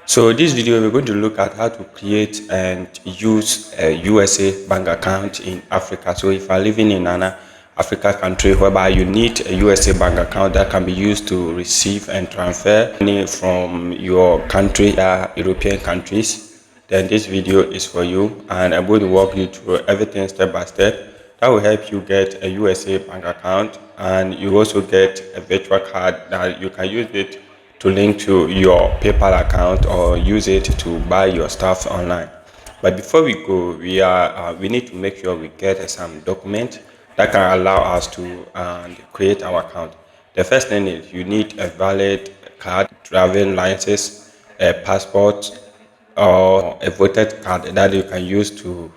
So this video we're going to look at how to create and use a USA bank account in Africa. So if you're living in an Africa country whereby you need a USA bank account that can be used to receive and transfer money from your country to European countries, then this video is for you, and I'm going to walk you through everything step by step. That will help you get a USA bank account, and you also get a virtual card that you can use it to link to your PayPal account or use it to buy your stuff online. But before we go, we need to make sure we get some document that can allow us to create our account. The first thing is you need a valid card, driving license, a passport, or a voter card that you can use to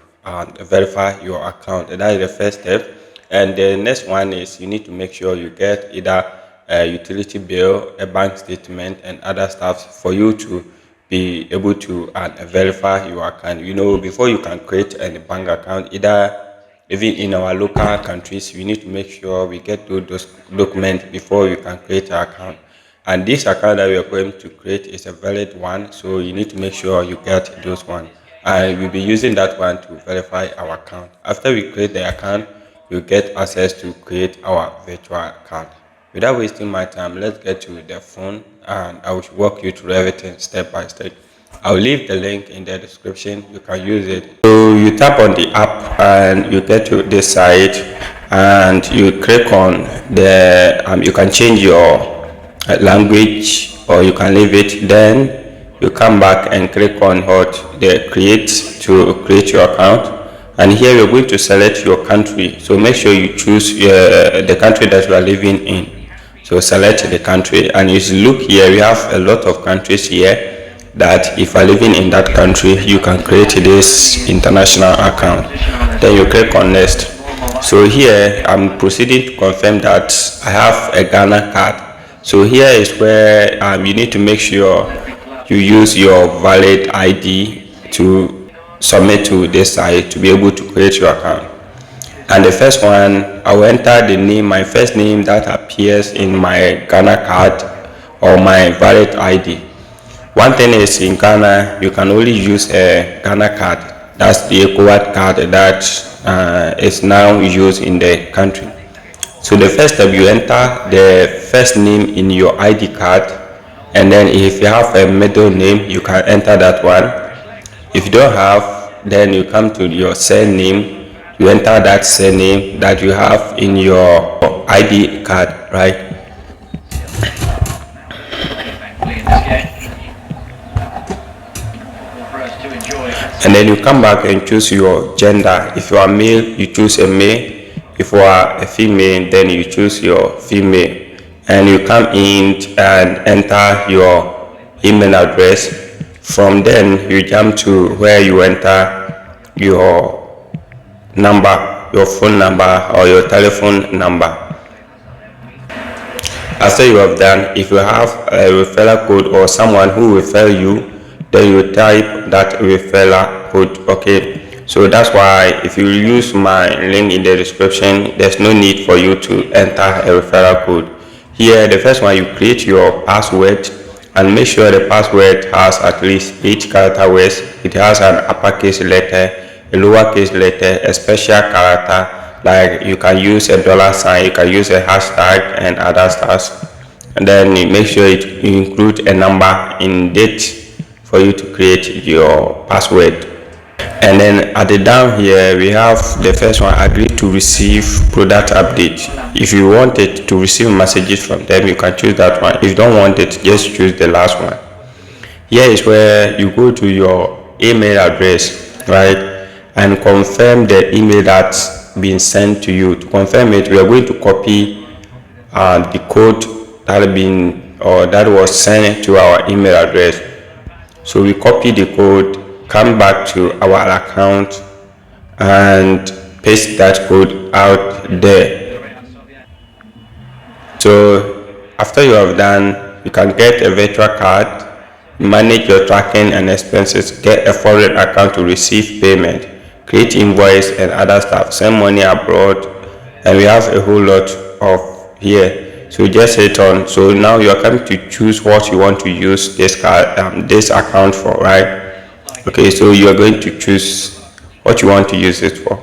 verify your account. That is the first step. And the next one is you need to make sure you get either a utility bill, a bank statement, and other stuff for you to be able to verify your account. Before you can create a bank account, even in our local countries, we need to make sure we get those documents before you can create an account. And this account that we are going to create is a valid one, so you need to make sure you get those one. And we'll be using that one to verify our account. After we create the account, we'll get access to create our virtual account. Without wasting my time, let's get to the phone and I will walk you through everything step by step. I'll leave the link in the description. You can use it. So you tap on the app and you get to this site and you click on the you can change your language or you can leave it. Then you come back and click on what the create to create your account, and here you're going to select your country. So make sure you choose the country that you are living in. So select the country, and you look here, we have a lot of countries here that if you are living in that country, you can create this international account. Then you click on next. So here I'm proceeding to confirm that I have a Ghana card. So here is where you need to make sure you use your valid ID to submit to this site to be able to create your account. And the first one, I will enter the name, my first name that appears in my Ghana card or my valid ID. One thing is, in Ghana, you can only use a Ghana card. That's the ECOWAS card that is now used in the country. So the first step, you enter the first name in your ID card, and then if you have a middle name, you can enter that one. If you don't have, then you come to your surname, you enter that surname that you have in your ID card, right? And then you come back and choose your gender. If you are male, you choose a male. If you are a female, then you choose your female, and you come in and enter your email address. From then you jump to where you enter your number, your phone number or your telephone number. After you have done, if you have a referral code or someone who refer you, then you type that referral code. Okay, so that's why if you use my link in the description, there's no need for you to enter a referral code. Here, the first one, you create your password, and make sure the password has at least 8 character words. It has an uppercase letter, a lowercase letter, a special character, like you can use a $sign, you can use a hashtag and other stuff. And then you make sure it include a number in date for you to create your password. And then at the down here, we have the first one, agree to receive product update. If you want it to receive messages from them, you can choose that one. If you don't want it, just choose the last one. Here is where you go to your email address, right, and confirm the email that's been sent to you. To confirm it, we are going to copy the code that was sent to our email address. So we copy the code, come back to our account and paste that code out there. So after you have done, you can get a virtual card, manage your tracking and expenses, get a foreign account to receive payment, create invoice and other stuff, send money abroad, and we have a whole lot of here. So just hit on. So now you are coming to choose what you want to use this card, this account for, right? Okay, so you are going to choose what you want to use it for.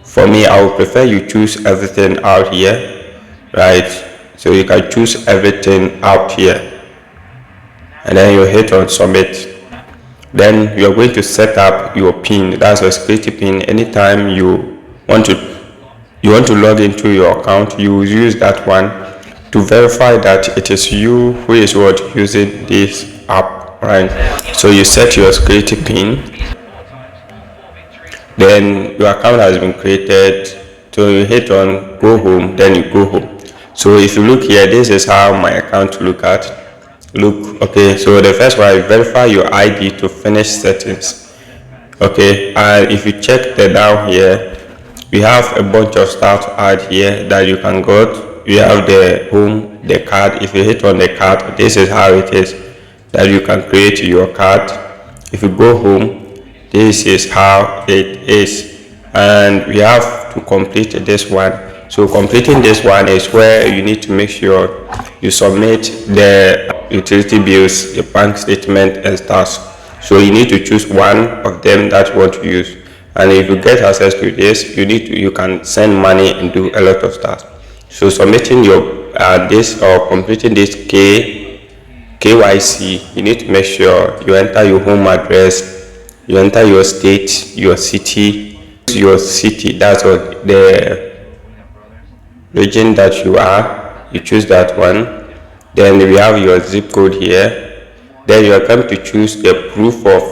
For me, I would prefer you choose everything out here, right? So you can choose everything out here, and then you hit on submit. Then you're going to set up your pin. That's your security pin. Anytime you want to log into your account, you use that one to verify that it is you who is using this app, right? So you set your security pin, then your account has been created. So you hit on go home, then you go home. So if you look here, this is how my account look. Okay, so the first one is verify your ID to finish settings. Okay, and if you check the down here, we have a bunch of stuff to add here that you can go. You have the home, the card. If you hit on the card, this is how it is that you can create your card. If you go home, this is how it is, and we have to complete this one. So completing this one is where you need to make sure you submit the utility bills, the bank statement and stuff. So you need to choose one of them that you want to use, and if you get access to this, you can send money and do a lot of stuff. So submitting your this or completing this KYC, you need to make sure you enter your home address, you enter your state, your city, that's what the region that you are, you choose that one. Then we have your zip code here. Then you are going to choose the proof of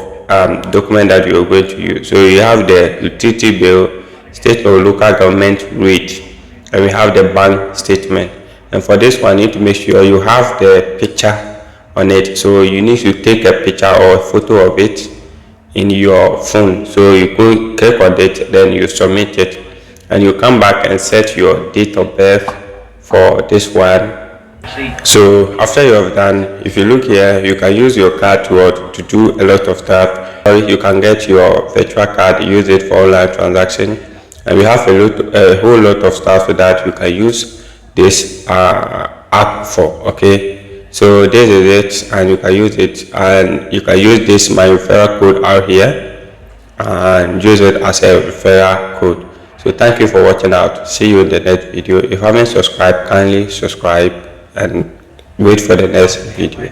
document that you are going to use. So you have the utility bill, state or local government rate, and we have the bank statement. And for this one, you need to make sure you have the picture on it. So you need to take a picture or a photo of it in your phone. So you go click on it, then you submit it, and you come back and set your date of birth for this one. So after you have done, if you look here, you can use your card to do a lot of stuff. Or you can get your virtual card, use it for online transaction, and we have a whole lot of stuff that you can use this app for. Okay, so this is it, and you can use it, and you can use this my referral code out here and use it as a referral code. So thank you for watching out. See you in the next video. If you haven't subscribed, kindly subscribe and wait for the next video.